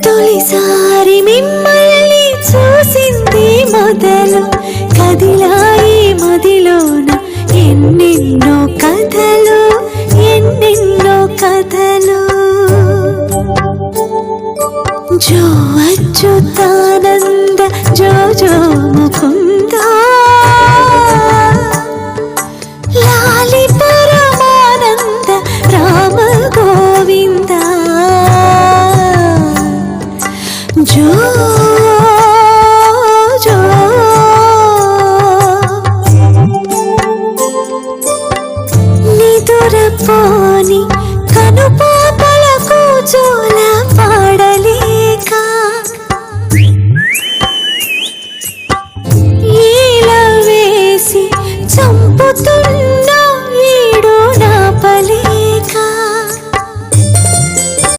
తొలిసారి మిమ్మల్ని చూసింది మొదలు కదిలాయి మదిలోన ఎన్నెన్నో కథలు ఎన్నెన్నో కథలు. జో అచ్యుతానంద జో జో ముకుంద లాలి పరమానంద రామ గోవింద. జో